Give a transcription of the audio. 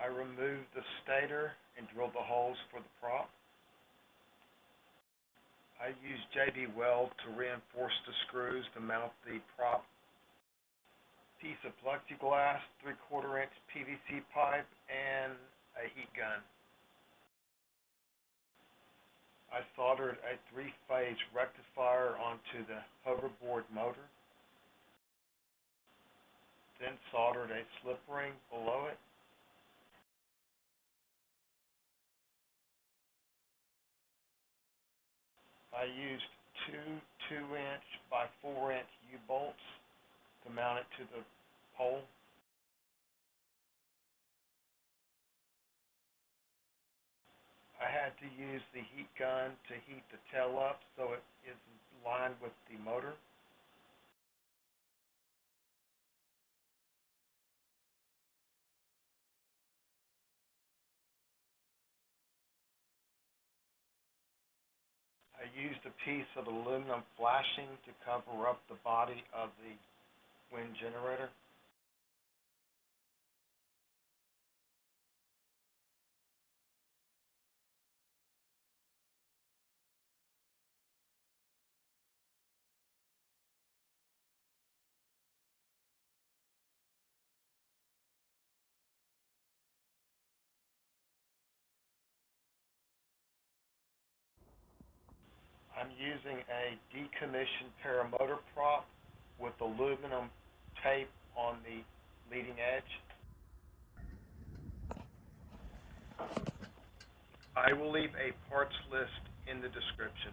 I removed the stator and drilled the holes for the prop. I used JB Weld to reinforce the screws to mount the prop. Piece of plexiglass, 3/4 inch PVC pipe, and a heat gun. I soldered a 3-phase rectifier onto the hoverboard motor, then soldered a slip ring below it. I used two 2-inch by 4-inch U-bolts to mount it to the pole. I had to use the heat gun to heat the tail up so it is in line with the motor. I used a piece of aluminum flashing to cover up the body of the wind generator. I'm using a decommissioned paramotor prop with aluminum tape on the leading edge. I will leave a parts list in the description.